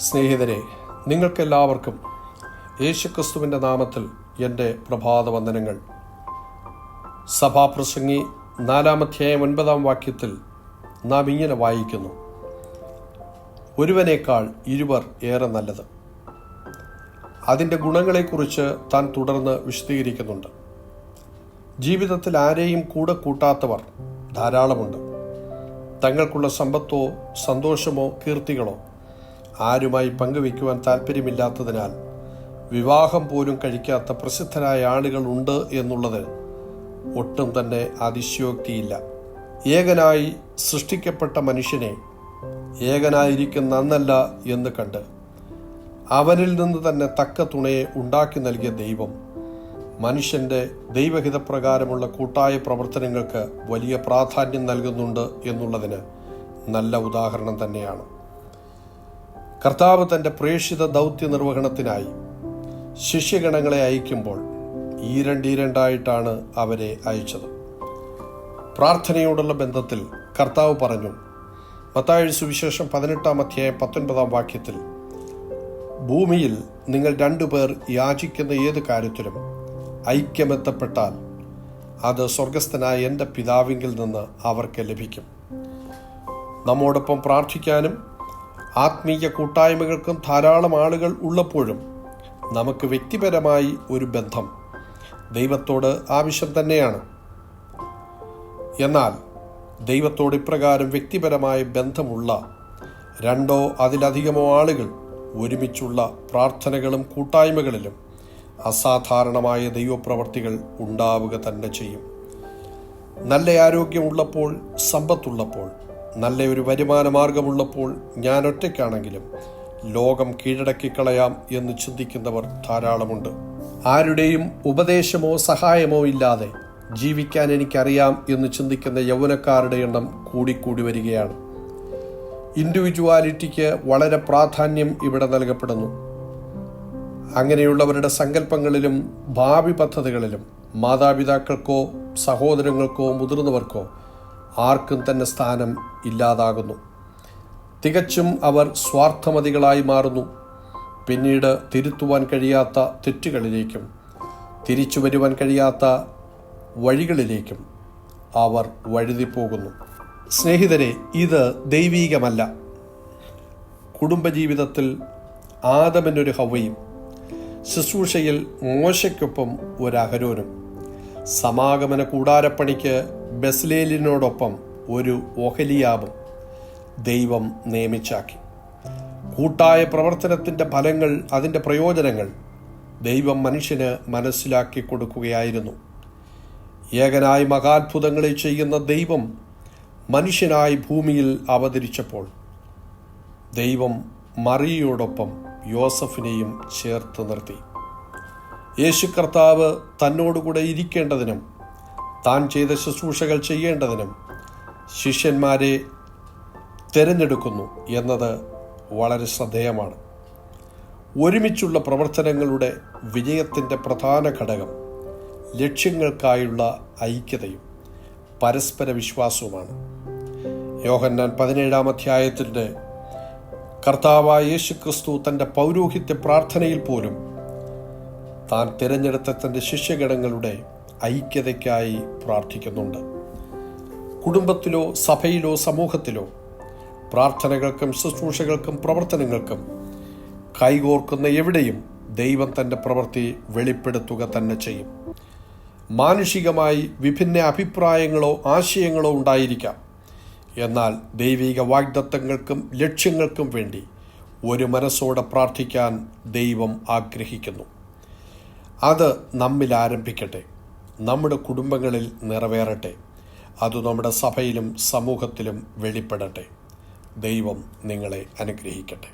സ്നേഹിതരെ, നിങ്ങൾക്കെല്ലാവർക്കും യേശുക്രിസ്തുവിൻ്റെ നാമത്തിൽ എൻ്റെ പ്രഭാതവന്ദനങ്ങൾ. സഭാപ്രസംഗി 4-9 നാം ഇങ്ങനെ വായിക്കുന്നു: ഒരുവനേക്കാൾ ഇരുവർ ഏറെ നല്ലത്. അതിൻ്റെ ഗുണങ്ങളെക്കുറിച്ച് താൻ തുടർന്ന് വിശദീകരിക്കുന്നുണ്ട്. ജീവിതത്തിൽ ആരെയും കൂടെ കൂട്ടാത്തവർ ധാരാളമുണ്ട്. തങ്ങൾക്കുള്ള സമ്പത്തോ സന്തോഷമോ കീർത്തികളോ ആരുമായി പങ്കുവയ്ക്കുവാൻ താല്പര്യമില്ലാത്തതിനാൽ വിവാഹം പോലും കഴിക്കാത്ത പ്രസിദ്ധരായ ആളുകൾ ഉണ്ട് എന്നുള്ളത് ഒട്ടും തന്നെ അതിശയോക്തിയില്ല. ഏകനായി സൃഷ്ടിക്കപ്പെട്ട മനുഷ്യനെ ഏകനായിരിക്കുന്ന നന്നല്ല എന്ന് കണ്ട് അവനിൽ നിന്ന് തന്നെ തക്ക തുണയെ ഉണ്ടാക്കി നൽകിയ ദൈവം മനുഷ്യൻ്റെ ദൈവഹിതപ്രകാരമുള്ള കൂട്ടായ പ്രവർത്തനങ്ങൾക്ക് വലിയ പ്രാധാന്യം നൽകുന്നുണ്ട് എന്നുള്ളതിന് നല്ല ഉദാഹരണം തന്നെയാണ്. കർത്താവ് തൻ്റെ പ്രേക്ഷിത ദൗത്യ നിർവഹണത്തിനായി ശിഷ്യഗണങ്ങളെ അയക്കുമ്പോൾ ഈരണ്ടായിട്ടാണ് അവരെ അയച്ചത്. പ്രാർത്ഥനയോടുള്ള ബന്ധത്തിൽ കർത്താവ് പറഞ്ഞു, മത്തായി സുവിശേഷം 18-19 ഭൂമിയിൽ നിങ്ങൾ 2 പേർ യാചിക്കുന്ന ഏത് കാര്യത്തിലും ഐക്യമെത്തപ്പെട്ടാൽ അത് സ്വർഗസ്ഥനായ എൻ്റെ പിതാവിങ്കിൽ നിന്ന് അവർക്ക് ലഭിക്കും. നമ്മോടൊപ്പം പ്രാർത്ഥിക്കാനും ആത്മീയ കൂട്ടായ്മകൾക്കും ധാരാളം ആളുകൾ ഉള്ളപ്പോഴും നമുക്ക് വ്യക്തിപരമായി ഒരു ബന്ധം ദൈവത്തോട് ആവശ്യം തന്നെയാണ്. എന്നാൽ ദൈവത്തോട് ഇപ്രകാരം വ്യക്തിപരമായ ബന്ധമുള്ള 2 അതിലധികമോ ആളുകൾ ഒരുമിച്ചുള്ള പ്രാർത്ഥനകളും കൂട്ടായ്മകളിലും അസാധാരണമായ ദൈവപ്രവർത്തികൾ ഉണ്ടാവുക തന്നെ ചെയ്യും. നല്ല ആരോഗ്യമുള്ളപ്പോൾ, സമ്പത്തുള്ളപ്പോൾ, നല്ല ഒരു വരുമാന മാർഗമുള്ളപ്പോൾ ഞാൻ ഒറ്റയ്ക്കാണെങ്കിലും ലോകം കീഴടക്കിക്കളയാം എന്ന് ചിന്തിക്കുന്നവർ ധാരാളമുണ്ട്. ആരുടെയും ഉപദേശമോ സഹായമോ ഇല്ലാതെ ജീവിക്കാൻ എനിക്കറിയാം എന്ന് ചിന്തിക്കുന്ന യൗവനക്കാരുടെ എണ്ണം കൂടിക്കൂടി വരികയാണ്. ഇൻഡിവിജ്വാലിറ്റിക്ക് വളരെ പ്രാധാന്യം ഇവിടെ നൽകപ്പെടുന്നു. അങ്ങനെയുള്ളവരുടെ സങ്കല്പങ്ങളിലും ഭാവി പദ്ധതികളിലും മാതാപിതാക്കൾക്കോ സഹോദരങ്ങൾക്കോ മുതിർന്നവർക്കോ ആർക്കും തന്നെ സ്ഥാനം ഇല്ലാതാകുന്നു. തികച്ചും അവർ സ്വാർത്ഥമതികളായി മാറുന്നു. പിന്നീട് തിരുത്തുവാൻ കഴിയാത്ത തെറ്റുകളിലേക്കും തിരിച്ചു വരുവാൻ കഴിയാത്ത വഴികളിലേക്കും അവർ വഴുതിപ്പോകുന്നു. സ്നേഹിതരെ, ഇത് ദൈവീകമല്ല. കുടുംബജീവിതത്തിൽ ആദമിനൊരു ഹവ്വയും, ശുശ്രൂഷയിൽ മോശയ്ക്കൊപ്പം ഒരു അഹരോനും, സമാഗമന കൂടാരപ്പണിക്ക് ബെസ്ലേലിനോടൊപ്പം ഒരു ഒഹലിയാബും ദൈവം നിയമിച്ചാക്കി. കൂട്ടായ പ്രവർത്തനത്തിൻ്റെ ഫലങ്ങൾ, അതിൻ്റെ പ്രയോജനങ്ങൾ ദൈവം മനുഷ്യന് മനസ്സിലാക്കി കൊടുക്കുകയായിരുന്നു. ഏകനായി മഹാത്ഭുതങ്ങളെ ചെയ്യുന്ന ദൈവം മനുഷ്യനായി ഭൂമിയിൽ അവതരിച്ചപ്പോൾ ദൈവം മറിയയോടൊപ്പം യോസഫിനെയും ചേർത്ത് നിർത്തി. യേശു കർത്താവ് തന്നോടുകൂടെ ഇരിക്കേണ്ടതിനും താൻ ചെയ്ത ശുശ്രൂഷകൾ ചെയ്യേണ്ടതിനും ശിഷ്യന്മാരെ തിരഞ്ഞെടുക്കുന്നു എന്നത് വളരെ ശ്രദ്ധേയമാണ്. ഒരുമിച്ചുള്ള പ്രവർത്തനങ്ങളുടെ വിജയത്തിൻ്റെ പ്രധാന ഘടകം ലക്ഷ്യങ്ങൾക്കായുള്ള ഐക്യതയും പരസ്പര വിശ്വാസവുമാണ്. യോഹന്നാൻ 17 കർത്താവായ യേശു ക്രിസ്തു തൻ്റെ പൗരോഹിത്യ പ്രാർത്ഥനയിൽ പോലും താൻ തിരഞ്ഞെടുത്ത തൻ്റെ ശിഷ്യഗണങ്ങളുടെ ഐക്യതയ്ക്കായി പ്രാർത്ഥിക്കുന്നുണ്ട്. കുടുംബത്തിലോ സഭയിലോ സമൂഹത്തിലോ പ്രാർത്ഥനകൾക്കും ശുശ്രൂഷകൾക്കും പ്രവർത്തനങ്ങൾക്കും കൈകോർക്കുന്ന എവിടെയും ദൈവം തൻ്റെ പ്രവൃത്തി വെളിപ്പെടുത്തുക തന്നെ ചെയ്യും. മാനുഷികമായി വിഭിന്ന അഭിപ്രായങ്ങളോ ആശയങ്ങളോ ഉണ്ടായിരിക്കാം. എന്നാൽ ദൈവിക വാഗ്ദത്തങ്ങൾക്കും ലക്ഷ്യങ്ങൾക്കും വേണ്ടി ഒരു മനസ്സോടെ പ്രാർത്ഥിക്കാൻ ദൈവം ആഗ്രഹിക്കുന്നു. അത് നമ്മിൽ ആരംഭിക്കട്ടെ, നമ്മുടെ കുടുംബങ്ങളിൽ നിറവേറട്ടെ, അത് നമ്മുടെ സഭയിലും സമൂഹത്തിലും വെളിപ്പെടട്ടെ. ദൈവം നിങ്ങളെ അനുഗ്രഹിക്കട്ടെ.